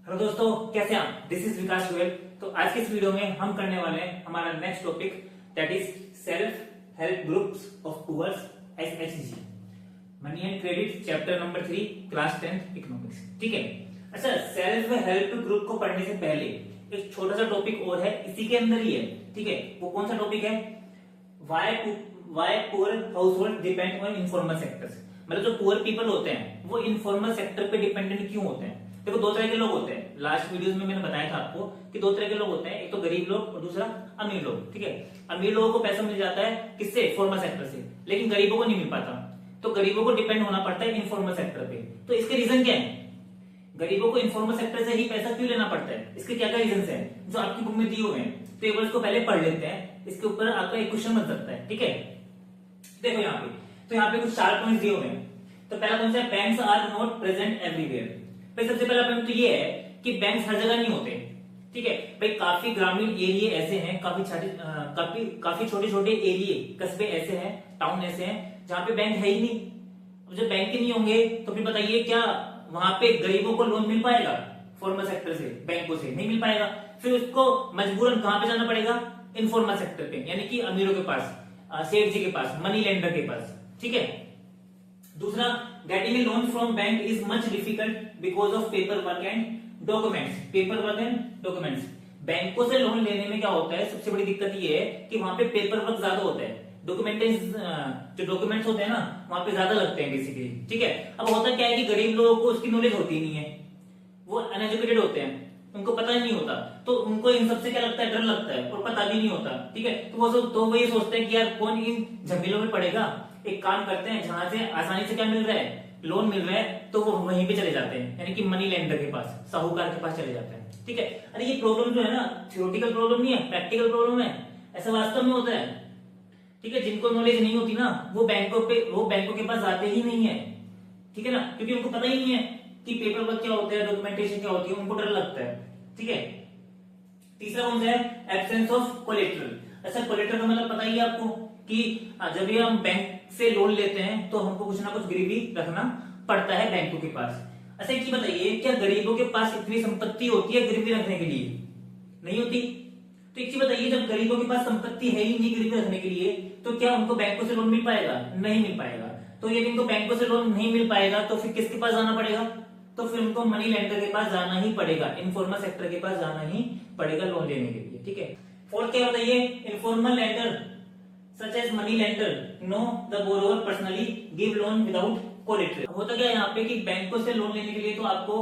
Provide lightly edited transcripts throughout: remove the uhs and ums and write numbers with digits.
Hello दोस्तों, कैसे हैं आप? दिस इज विकास गोयल। तो आज के इस वीडियो में हम करने वाले हैं हमारा next topic, that is self help groups of poors, SHG, money and credit, chapter number 3, class 10 economics. ठीक है। अच्छा, सेल्फ हेल्प ग्रुप को पढ़ने से पहले एक छोटा सा टॉपिक और है, इसी के अंदर ही है। ठीक है, वो कौन सा टॉपिक है? Why poor household depend on informal sectors. मतलब जो पुअर पीपल होते हैं वो इनफॉर्मल सेक्टर पे डिपेंडेंट क्यों होते हैं? देखो, दो तरह के लोग होते हैं। लास्ट वीडियोस में मैंने बताया था आपको कि दो तरह के लोग होते हैं, एक तो गरीब लोग और दूसरा अमीर लोग। ठीक है, अमीर लोगों को पैसा मिल जाता है किससे? फॉर्मल सेक्टर से, लेकिन गरीबों को नहीं मिल पाता। तो गरीबों को डिपेंड होना पड़ता है इनफॉर्मल सेक्टर पे। तो इसके रीजन क्या है? गरीबों को इनफॉर्मल सेक्टर से ही पैसा क्यों लेना पड़ता है? इसके क्या क्या रीजन है जो आपकी बुक में दिए हुए हैं। तो एक बार इसको पहले पढ़ लेते हैं, इसके ऊपर आपका एक क्वेश्चन बन सकता है। ठीक है, देखो यहाँ पे, तो यहाँ पे कुछ 4 पॉइंट दिए हुए हैं। तो पहला कौन सा है? Banks are not present everywhere. भाई सबसे पहला पॉइंट तो ये है कि बैंक्स हर जगह नहीं होते। ठीक है भाई, काफी ग्रामीण एरिया ऐसे हैं, काफी छोटे छोटे एरिया, कस्बे ऐसे हैं, टाउन ऐसे हैं जहाँ पे बैंक है ही नहीं। अब जब बैंक ही नहीं होंगे तो फिर बताइए क्या वहां पे गरीबों को लोन मिल पाएगा? फॉर्मल सेक्टर से, बैंकों से नहीं मिल पाएगा। फिर उसको मजबूरन कहां पे जाना पड़ेगा? इनफॉर्मल सेक्टर पे, यानी कि अमीरों के पास, सेठ जी के पास, मनी लेंडर के पास। ठीक है। दूसरा, getting a loan from bank is much difficult because of paper work and documents. Paper work and documents, बैंकों से लोन लेने में क्या होता है? सबसे बड़ी दिक्कत ये है कि वहां पे पेपर वर्क ज्यादा होता है, जो डॉक्यूमेंट्स होते हैं ना वहां पे ज्यादा लगते हैं बेसिकली। ठीक है। अब होता क्या है कि गरीब लोगों को उसकी नॉलेज होती नहीं है, वो अनएजुकेटेड होते हैं, उनको पता ही नहीं होता। तो उनको इन सबसे क्या लगता है? डर लगता है, और पता भी नहीं होता। ठीक है, तो वो ये सोचते हैं कि यार कौन इन झमेलों में पड़ेगा। एक काम करते हैं, जहां से आसानी से क्या मिल रहा है? लोन मिल रहा है, तो वो वहीं पे चले जाते हैं, यानी कि मनी लेंडर के पास, साहूकार के पास चले जाते हैं। ठीक है। अरे ये प्रॉब्लम जो है ना, थियोरेटिकल प्रॉब्लम नहीं है, प्रैक्टिकल प्रॉब्लम है, ऐसा वास्तव में होता है। ठीक है, जिनको नॉलेज नहीं होती ना वो बैंकों के पास जाते ही नहीं है। ठीक है ना, क्योंकि उनको पता ही नहीं है कि पेपर वर्क क्या होता है, डॉक्यूमेंटेशन क्या होती है, उनको डर लगता है। ठीक है। तीसरा कौन सा है? Absence of collateral. अच्छा, कोलेटरल का मतलब पता ही है आपको कि जब भी हम बैंक से लोन लेते हैं तो हमको कुछ ना कुछ गिरवी रखना पड़ता है बैंकों के पास। अच्छा, एक चीज बताइए, क्या गरीबों के पास इतनी संपत्ति होती है गिरवी रखने के लिए? नहीं होती। तो एक चीज बताइए, जब गरीबों के पास संपत्ति है ही नहीं गिरवी रखने के लिए, तो क्या उनको बैंकों से लोन मिल पाएगा? नहीं मिल पाएगा। तो यदि उनको बैंकों से लोन नहीं मिल पाएगा तो फिर किसके पास जाना पड़ेगा? तो फिर उनको मनी लेंडर के पास जाना ही पड़ेगा, इनफॉर्मल सेक्टर के पास जाना ही पड़ेगा लोन लेने के लिए। ठीक है। फोर्थ क्या बताइए? Informal lender such as money lender know the borrower personally give loan without collateral। होता क्या है यहाँ पे कि बैंकों से लोन लेने के लिए तो आपको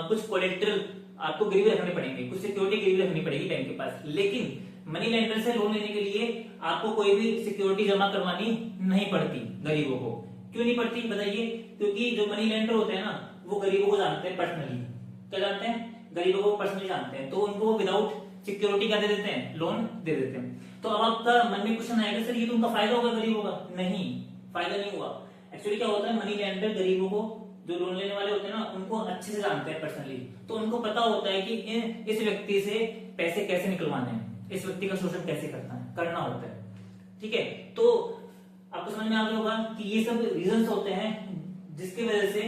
कुछ कोलेटरल, आपको गिरवी रखने पड़ेंगे, कुछ सिक्योरिटी गिरवी रखनी पड़ेगी बैंक के पास। लेकिन मनी लेंडर से लोन लेने के लिए आपको कोई भी सिक्योरिटी जमा करवानी नहीं पड़ती गरीबों को। क्यों नहीं पड़ती बताइए? क्योंकि जो मनी लेंडर होते हैं ना वो गरीबों को जानते हैं पर्सनली। क्या जानते हैं? गरीबों को पर्सनली जानते हैं, तो उनको विदाउट सिक्योरिटी क्या दे देते हैं? लोन दे देते हैं। तो अब आपका मन में क्वेश्चन आएगा, सर ये तो उनका फायदा होगा गरीबों का? नहीं, फायदा नहीं हुआ। एक्चुअली क्या होता है, मनी लेंडर गरीबों को, जो लोन लेने वाले होते हैं ना, उनको अच्छे से जानते हैं पर्सनली। तो उनको पता होता है कि इस व्यक्ति से पैसे कैसे निकलवाने हैं, इस व्यक्ति का शोषण कैसे करना होता है। ठीक है। तो आपको समझ में आ गया होगा कि ये सब रीजंस होते हैं जिसकी वजह से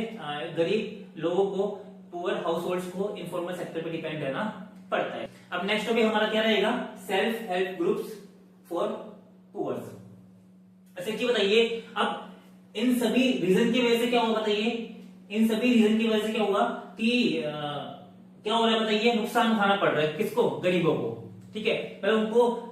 गरीब लोगों को, पुअर हाउस होल्ड्स को इनफॉर्मल सेक्टर पे डिपेंड रहना पड़ता है। अब नेक्स्ट टॉपिक हमारा क्या रहेगा? Self help groups for poors. अच्छा, ये बताइए, अब इन सभी रीजन की वजह से क्या होगा? बताइए, इन सभी रीजन की वजह से क्या होगा कि क्या हो रहा है? बताइए, नुकसान उठाना पड़ रहा है किसको? गरीबों को। ठीक है, पर उनको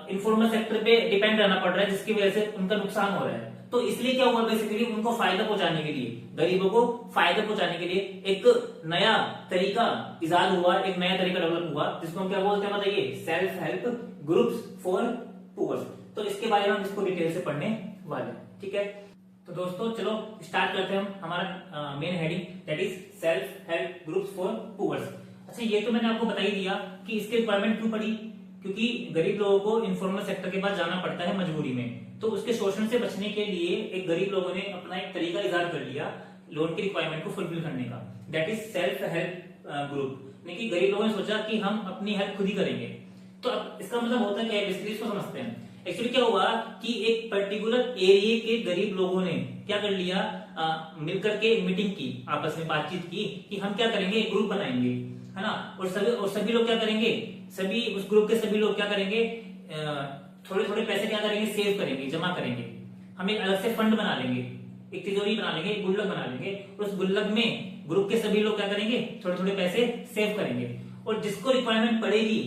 इनफॉर्मल सेक्टर पे डिपेंड रहना पड़ रहा है, जिसकी वजह से उनका नुकसान हो रहा है। तो इसलिए क्या हुआ? बेसिकली उनको फायदा पहुंचाने के लिए, गरीबों को फायदा पहुंचाने के लिए एक नया तरीका इजाद हुआ, एक नया तरीका डेवलप हुआ, जिसको हम क्या बोलते हैं? बताइए, self help groups for poors. तो इसके बारे में हम इसको डिटेल से पढ़ने वाले हैं। ठीक है, तो दोस्तों चलो स्टार्ट करते हैं हम हमारा main heading, that is self help groups for poors. अच्छा, ये तो मैंने आपको बता ही दिया कि इसकी रिक्वायरमेंट क्यों पड़ी, क्योंकि गरीब लोगों को इनफॉर्मल सेक्टर के पास जाना पड़ता है मजबूरी में। तो उसके शोषण से बचने के लिए एक गरीब लोगों ने अपना एक तरीका इजाद कर लिया लोन की रिक्वायरमेंट को फुलफिल करने का, that is self help group. यानी कि गरीब लोगों ने सोचा कि हम अपनी हेल्प खुद ही करेंगे। तो अब इसका मतलब होता क्या है? बेसिकली इसको समझते हैं। एक्चुअली क्या हुआ कि एक पर्टिकुलर एरिया के गरीब लोगों ने क्या कर लिया, मिलकर के मीटिंग की, आपस में बातचीत की कि हम क्या करेंगे, एक ग्रुप बनाएंगे, है ना। और सभी लोग क्या करेंगे, सभी उस ग्रुप के सभी लोग क्या करेंगे, थोड़े थोड़े पैसे क्या करेंगे, सेव करेंगे, जमा करेंगे। हम एक अलग से फंड बना लेंगे, एक तिजोरी बना लेंगे, एक गुल्लक बना लेंगे, और उस गुल्लक में ग्रुप के सभी लोग क्या करेंगे, थोड़े थोड़े पैसे सेव करेंगे। और जिसको रिक्वायरमेंट पड़ेगी,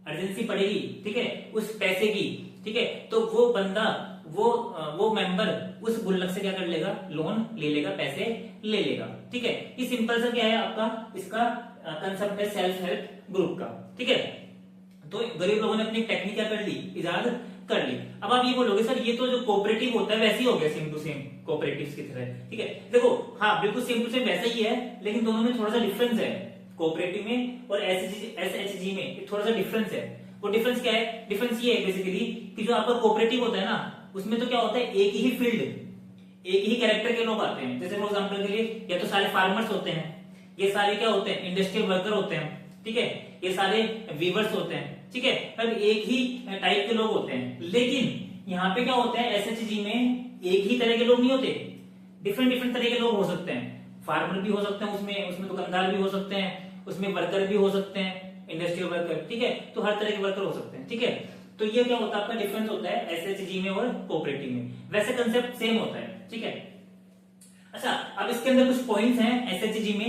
अर्जेंसी पड़ेगी, ठीक है, उस पैसे की, ठीक है, तो वो बंदा, वो मेंबर उस गुल्लक से क्या कर लेगा, लोन ले लेगा, पैसे ले लेगा, ठीक है। ये सिंपल सा क्या है आपका, इसका कंसेप्ट है सेल्फ हेल्प ग्रुप का, ठीक है। तो गरीब लोगों ने अपनी टेक्निक क्या कर ली, इजाद कर ली। अब आप ये बोलोगे सर ये तो जो कोऑपरेटिव होता है वैसे ही हो गया, सेम टू सेम कोऑपरेटिव्स की तरह, ठीक है। देखो हाँ बिल्कुल सेम टू सेम वैसा ही है, लेकिन दोनों में थोड़ा सा डिफरेंस है। कोऑपरेटिव में और एसएचजी में थोड़ा सा डिफरेंस है। वो डिफरेंस क्या है, डिफरेंस ये है बेसिकली कि जो आपका कोऑपरेटिव होता है ना, उसमें तो क्या होता है, एक ही फील्ड, एक ही कैरेक्टर के लोग आते हैं। जैसे फॉर एग्जांपल के लिए या तो सारे फार्मर्स होते हैं, ये सारे क्या होते हैं, इंडस्ट्रियल वर्कर होते हैं, ठीक है, ये सारे वीवर्स होते हैं, ठीक है, पर एक ही टाइप के लोग होते हैं। लेकिन यहाँ पे क्या होता है, एसएचजी में एक ही तरह के लोग नहीं होते, डिफरेंट डिफरेंट तरह के लोग हो सकते हैं। फार्मर भी हो सकते हैं उसमें दुकानदार भी हो सकते हैं, उसमें वर्कर भी हो सकते हैं, इंडस्ट्रियल वर्कर, ठीक है, तो हर तरह के वर्कर हो सकते हैं, ठीक है। तो ये क्या होता है, आपका डिफरेंस होता है एसएचजी में और कोऑपरेटिव में। वैसे कंसेप्ट सेम होता है, ठीक है। अच्छा, अब इसके अंदर कुछ पॉइंट्स हैं एसएचजी में,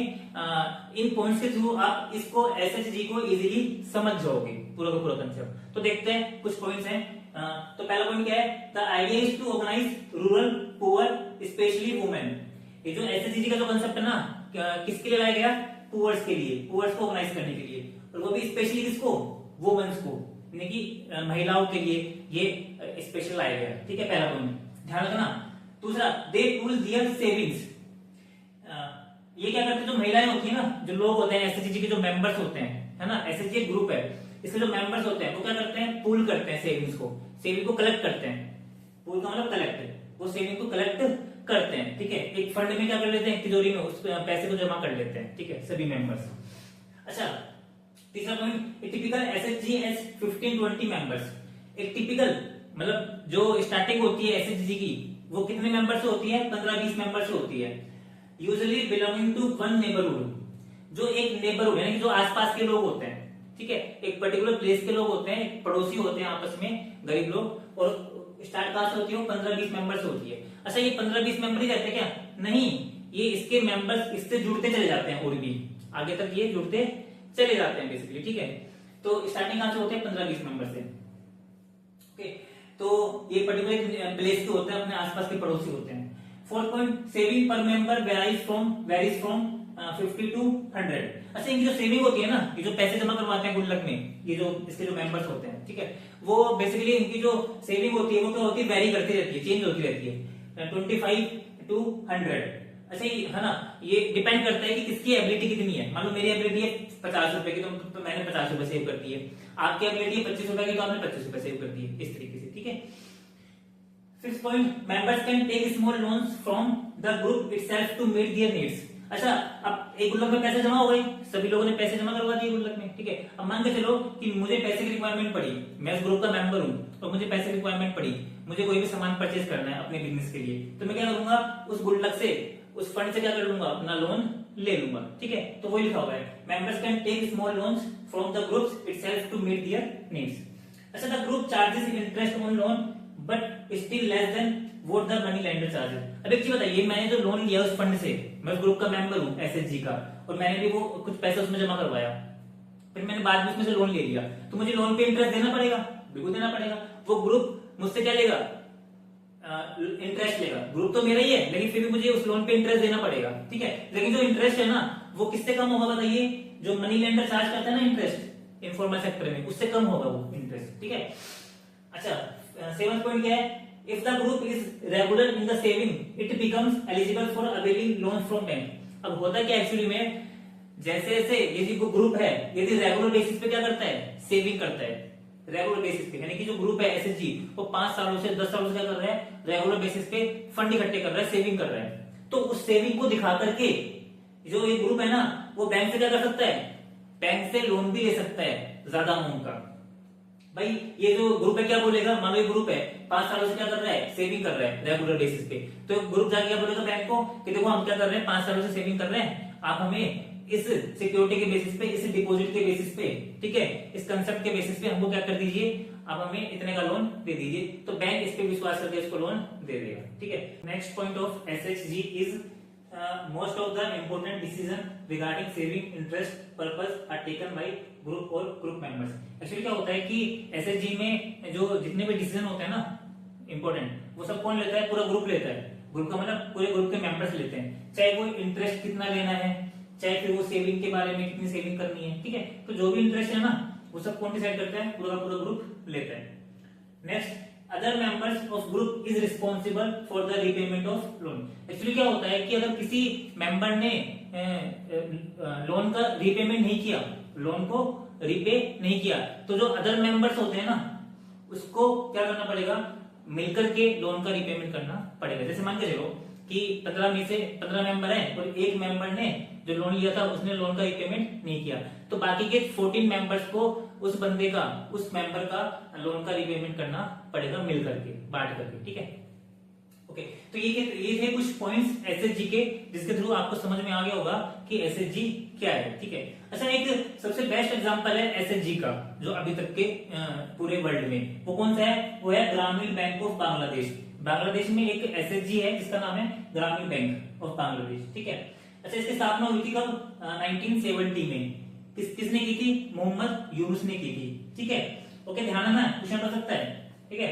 इन पॉइंट्स के थ्रू आप इसको एसएचजी को इजीली समझ जाओगे, पूरा का पूरा कंसेप्ट। तो देखते हैं कुछ पॉइंट्स हैं। तो पहला पॉइंट क्या है, the idea is to organise rural poor specially women. ये जो एसएचजी का जो कंसेप्ट है ना, किसके लिए लाया गया, पुअर्स के लिए, पुअर्स को ऑर्गेनाइज करने के लिए, और वो भी स्पेशली किसको, वुमेन्स को, यानी कि महिलाओं के लिए ये स्पेशल लाया गया, ठीक है, पहला पॉइंट ध्यान रखना। दूसरा, दे पूल देयर सेविंग्स। ये क्या करते हैं, जो महिलाएं होती है ना, जो लोग होते हैं एसएचजी के जो मेंबर्स होते हैं, है ना, एसएचजी एक ग्रुप है, इसके जो मेंबर्स होते हैं वो क्या करते हैं, पूल करते हैं सेविंग्स को, सेविंग को कलेक्ट करते हैं। पूल का मतलब कलेक्ट, वो सेविंग को कलेक्ट करते हैं, ठीक है, एक फंड में क्या कर लेते हैं, तिजोरी में उस पैसे को जमा कर लेते हैं, ठीक है, सभी मेंबर्स। अच्छा, तीसरा point, typical SHG as 15-20 members. एक टिपिकल मतलब जो स्टार्टिंग होती है एसएचजी की, वो कितने मेंबर से होती है, 15-20 मेंबर से होती है। Usually belonging to one neighbourhood, जो एक नेबरहुड यानी कि जो आसपास के लोग होते हैं, ठीक है, एक पर्टिकुलर प्लेस के लोग होते हैं, पड़ोसी होते हैं आपस में, गरीब लोग। और स्टार्ट कहां से होती है, वो 15-20 मेंबर से होती है। अच्छा, ये 15-20 मेंबर ही रहते हैं क्या, नहीं, ये इसके मेंबर्स इससे जुड़ते चले जाते हैं, और भी आगे तक ये जुड़ते चले जाते हैं बेसिकली, ठीक है। तो स्टार्टिंग कहां से होते हैं, 15-20 मेंबर से, ओके। तो ये पर्टिकुलर प्लेस के होते हैं, अपने आसपास के पड़ोसी होते हैं। फोर्थ पॉइंट, सेविंग पर मेंबर वेरीज फ्रॉम 50 to 100। अच्छा, इनकी जो सेविंग होती है ना, ये जो पैसे जमा करवाते हैं गुल्लक में, ये जो इसके जो मेंबर्स होते हैं, ठीक है, वो बेसिकली इनकी जो सेविंग होती है वो क्या होती है, वेरी करती रहती है, चेंज होती रहती है, 25 to 100। अच्छा, ये है ना, ये डिपेंड करता है कि किसकी एबिलिटी कितनी है। मान लो मेरी एबिलिटी है 50 रुपए की, तो मैंने 50 रुपए सेव कर दिए। आपकी एबिलिटी है 25 रुपए की, तो आपने 25 रुपए सेव कर दिए, इस तरीके से, ठीक है। Six point, members can take small loans from the group itself to meet their needs. अच्छा, अब एक गुल्लक में पैसे जमा हो गए, सभी लोगों ने पैसे जमा करवा दिए गुल्लक में, ठीक है। अब मान के चलो कि मुझे पैसे की रिक्वायरमेंट पड़ी, मैं उस ग्रुप का मेंबर हूं और मुझे पैसे की रिक्वायरमेंट पड़ी, मुझे कोई भी सामान परचेज करना है अपने बिजनेस के लिए, तो मैं क्या करूंगा, उस गुल्लक से, उस फंड से क्या कर लूंगा, अपना लोन ले लूंगा, ठीक है। तो वही लिखा हुआ है, members can take small loans from the groups itself to meet their needs. अच्छा, the group charges interest on loan but still less than what the money lender charges. अब एक चीज बताइए, मैंने जो लोन लिया उस फंड से, मैं उस ग्रुप का मेंबर हूं एसएचजी का, और मैंने भी वो कुछ पैसे उसमें जमा करवाया, फिर मैंने बाद में उसमें से लोन ले लिया, तो मुझे लोन पे इंटरेस्ट देना पड़ेगा, बिल्कुल देना पड़ेगा। वो ग्रुप मुझसे क्या लेगा, इंटरेस्ट लेगा। ग्रुप तो मेरा ही है, लेकिन फिर भी मुझे उस लोन पे इंटरेस्ट देना पड़ेगा, ठीक है। लेकिन जो इंटरेस्ट है ना, वो किससे कम होगा बताइए, जो मनी लेंडर चार्ज करता है ना इंटरेस्ट इनफॉर्मल सेक्टर में, उससे कम होगा वो इंटरेस्ट, ठीक है। अच्छा, सेवंथ पॉइंट क्या है, if the group is regular in the saving it becomes eligible for availing loan from bank. अब होता क्या एक्चुअली में, जैसे जैसे ये जो ग्रुप है यदि रेगुलर बेसिस पे क्या करता है, सेविंग करता है रेगुलर बेसिस पे, यानी कि जो ग्रुप है एसएचजी वो 5 सालों से 10 सालों से क्या कर रहा है, रेगुलर बेसिस पे फंड इकट्ठे कर रहा है, सेविंग कर रहा है। तो उस सेविंग को दिखा करके जो ये ग्रुप है ना, वो बैंक से क्या कर सकता है, बैंक से लोन भी ले सकता है ज्यादा अमाउंट का, भाई ये जो ग्रुप है क्या बोलेगा, मान लो ये ग्रुप है 5 सालों से क्या कर रहा है, सेविंग कर रहा है रेगुलर बेसिस पे, तो ग्रुप जाके क्या बोलेगा बैंक को कि देखो हम क्या कर रहे हैं, 5 सालों से सेविंग कर रहे हैं, आप हमें इस सिक्योरिटी के बेसिस पे, इस डिपॉजिट के बेसिस पे, ठीक है, इस कंसेप्ट के बेसिस पे हमको क्या कर दीजिए, आप हमें इतने का लोन दे दीजिए। तो बैंक इस पे विश्वास करके इसको लोन दे देगा, ठीक है। Next point of SHG is most of the important decision regarding saving interest purpose are taken by group और group members। एक्चुअली क्या होता है कि एसएचजी में जो जितने भी डिसीजन होते हैं ना इंपॉर्टेंट, वो सब कौन लेता है, पूरा ग्रुप लेता है। ग्रुप का मतलब पूरे ग्रुप के मेंबर्स लेते हैं, चाहे वो इंटरेस्ट कितना लेना है, चाहे फिर वो सेविंग के बारे में कितनी सेविंग करनी है, ठीक है। तो जो भी इंटरेस्ट है ना वो सब कौन डिसाइड करता है, पूरा पूरा ग्रुप लेता है। Next, other members of group is responsible for the repayment of loan. Actually क्या होता है कि अगर किसी मेंबर ने लोन का रीपेमेंट नहीं किया, लोन को रीपे नहीं किया, तो जो अदर मेंबर्स होते हैं ना उसको क्या करना पड़ेगा, मिलकर के लोन का रीपेमेंट करना पड़ेगा। जैसे मान के चलो कि 15 में से 15 मेंबर हैं और एक मेंबर ने जो लोन लिया था उसने लोन का रीपेमेंट नहीं किया, तो बाकी के 14 मेंबर्स को उस बंदे का, उस मेंबर का लोन का रीपेमेंट करना पड़ेगा, मिल करके, बांट करके, ठीक है। ओके, तो ये थे कुछ पॉइंट्स एसएचजी के, जिसके थ्रू आपको समझ में आ गया होगा कि एसएचजी क्या है, ठीक है। अच्छा, एक सबसे बेस्ट एग्जांपल है एसएचजी का जो अभी तक के पूरे वर्ल्ड में, वो कौन सा है, वो है ग्रामीण बैंक ऑफ बांग्लादेश। बांग्लादेश में एक एसएचजी है जिसका नाम है ग्रामीण बैंक ऑफ बांग्लादेश, ठीक है। अच्छा, इसकी स्थापना हुई थी कब, 1970 में। किसने की थी, मोहम्मद यूनुस ने की थी, ठीक है। ओके, ध्यान है ना, क्वेश्चन कर सकता है, ठीक है।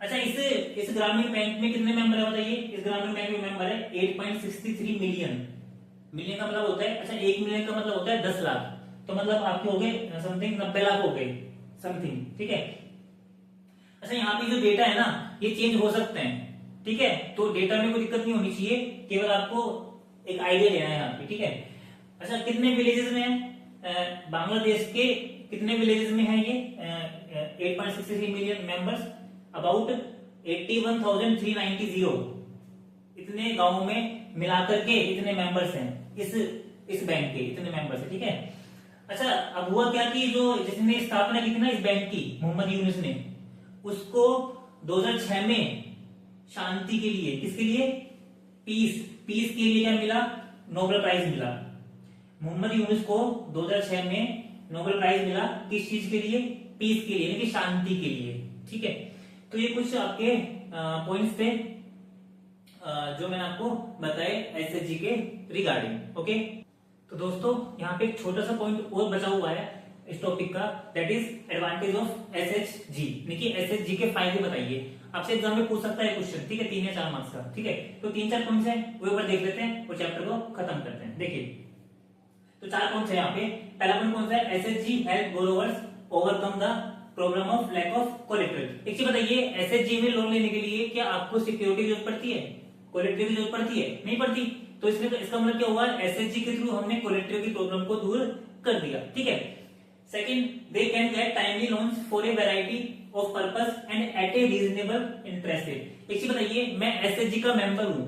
अच्छा, इस ग्रामीण बैंक में कितने मेंबर है बताइए, इस ग्रामीण बैंक में मेंबर है 8.63 मिलियन। मिलियन का मतलब होता है, अच्छा 1 मिलियन का मतलब होता है 10 लाख, तो मतलब आपके हो गए समथिंग 90 लाख हो गए समथिंग, ठीक है। अच्छा, यहाँ पे जो डेटा है ना ये चेंज हो सकते हैं, ठीक है, तो डेटा में कोई दिक्कत नहीं होनी चाहिए, केवल आपको एक आइडिया लेना है यहाँ पे, ठीक है। अच्छा, कितने विलेजेस में है बांग्लादेश के, कितने विलेजेस में है ये 8.63 मिलियन मेंबर्स, अबाउट 81,390, इतने गांवों में मिलाकर के इतने मेंबर्स हैं इस बैंक के, इतने मेंबर्स हैं, ठीक है। अच्छा, अब हुआ क्या कि जो जिसने स्थापना की थी ना इस बैंक की, मोहम्मद यूनुस ने, उसको 2006 में शांति के लिए, किसके लिए, पीस के लिए क्या मिला, नोबेल प्राइज मिला। मोहम्मद यूनुस को 2006 में नोबेल प्राइज मिला, किस चीज के लिए, पीस के लिए, यानी कि शांति के लिए, ठीक है। तो ये कुछ आपके पॉइंट्स थे जो मैंने आपको बताए एसएचजी के रिगार्डिंग, ओके। तो दोस्तों यहाँ पे एक छोटा सा पॉइंट और बचा हुआ है इस टॉपिक का, that is advantage of SHG, यानी एसएचजी के फायदे बताइए। आपसे एग्जाम में पूछ सकता है क्वेश्चन, ठीक है, 3 या 4 मार्क्स का, ठीक है। तो 3-4 पॉइंट्स हैं वो एक बार देख लेते हैं और चैप्टर को खत्म करते हैं। देखिए, तो 4 पॉइंट्स है यहाँ पे। पहला पॉइंट कौन सा है, SHG help borrowers overcome the problem of lack of collateral. एक चीज बताइए, एसएचजी में लोन लेने के लिए क्या आपको सिक्योरिटी की जरूरत पड़ती है, कोलेटरल की जरूरत पड़ती है, नहीं पड़ती। तो इसमें इसका मतलब क्या हुआ, एसएचजी के थ्रू हमने कोलेटरल की प्रॉब्लम को दूर कर दिया, ठीक है। Second, they can get timely loans for a variety of purpose and at a reasonable interest rate. एक चीज बताइए, मैं एसएचजी का मेंबर हूं,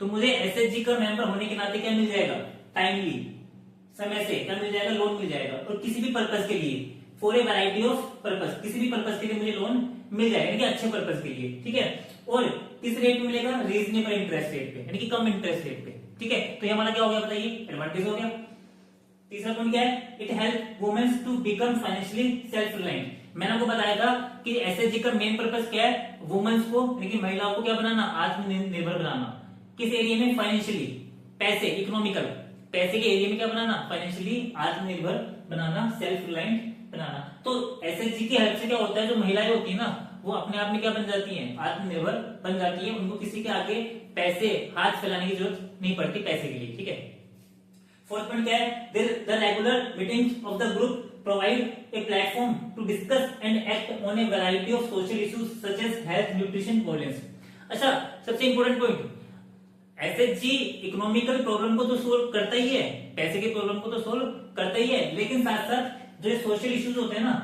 तो मुझे एसएचजी का मेंबर होने के नाते क्या मिल जाएगा, टाइमली, समय से क्या मिल जाएगा, लोन मिल जाएगा। और किसी भी पर्पस के लिए, for a variety of purpose, किसी भी पर्पस के लिए मुझे लोन मिल जाएगा, यानी कि अच्छे पर्पस के लिए, ठीक है। और किस रेट में मिलेगा, रीजनेबल इंटरेस्ट रेट पे, यानी कि कम इंटरेस्ट रेट पे, ठीक है। तो ये हमारा क्या हो गया बताइए, एडवांटेज हो गया। तीसरा पॉइंट क्या है, it help womens to become financially self reliant. मैंने आपको बताया था कि एसएचजी का मेन पर्पस क्या है, वुमेन्स को, यानी कि महिलाओं को क्या बनाना, आत्मनिर्भर बनाना। किस एरिया में, फाइनेंशियली, पैसे, इकोनॉमिकल, पैसे के एरिया में क्या बनाना, फाइनेंशियली आत्मनिर्भर बनाना, सेल्फ रिलायंट बनाना। तो एसएचजी की हेल्प से क्या होता है, जो महिलाएं होती है ना वो अपने आप में क्या बन जाती हैं, आत्मनिर्भर बन जाती है, उनको किसी के आगे पैसे हाथ फैलाने की जरूरत नहीं पड़ती पैसे के लिए, ठीक है। फोर्थ पॉइंट क्या है, the regular meetings of the group provide a platform to discuss and act on a variety of social issues such as health, nutrition, violence. अच्छा, सबसे important point, SHG economical problem को तो solve करता ही है, पैसे के प्रॉब्लम को तो सोल्व करता ही है, लेकिन साथ साथ जो सोशल इश्यूज होते हैं ना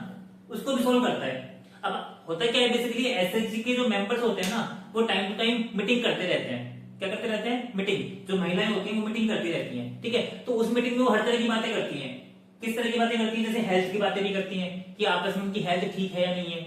उसको भी सोल्व करता है। अब होता क्या है, बेसिकली एसएचजी के जो मेंबर्स होते हैं ना वो टाइम टू टाइम मीटिंग करते रहते हैं। क्या करते रहते हैं, मीटिंग। जो महिलाएं होती हैं वो मीटिंग करती रहती हैं, ठीक है। तो उस मीटिंग में वो हर तरह की बातें करती हैं, किस तरह की बातें करती है, जैसे हेल्थ की बातें भी करती हैं कि आपस में उनकी हेल्थ ठीक है या नहीं है।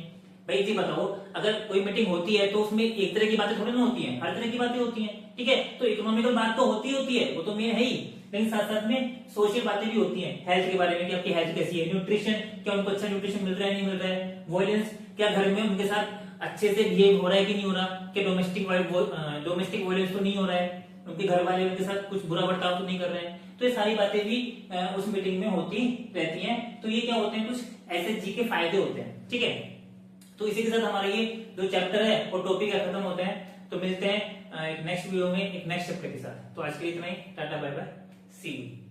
भाई जी बताओ, अगर कोई मीटिंग होती है तो उसमें एक तरह की बातें थोड़ी ना होती हैं, हर तरह की बातें होती हैं, ठीक है। तो इकोनॉमिकल बात तो होती है, वो तो मेन है ही, लेकिन साथ साथ में सोशल बातें भी होती हैं हेल्थ के बारे में कि आपकी हेल्थ कैसी है, न्यूट्रिशन, क्या उनको अच्छा न्यूट्रिशन मिल रहा है नहीं मिल रहा है, वायलेंस, क्या घर में उनके साथ अच्छे से बिहेव हो रहा है कि नहीं हो रहा, कि डोमेस्टिक वायलेंस तो नहीं हो रहा है, उनके घर वाले उनके साथ कुछ बुरा बर्ताव तो नहीं कर रहे हैं। तो ये सारी बातें भी उस मीटिंग में होती रहती हैं। तो ये क्या होते हैं, कुछ एसएचजी के फायदे होते हैं, ठीक है। तो इसी के साथ हमारा ये जो चैप्टर है वो टॉपिक खत्म होते हैं। तो मिलते हैं एक नेक्स्ट वीडियो में एक नेक्स्ट चैप्टर के साथ। तो आज के लिए इतना ही, tata bye bye, see you.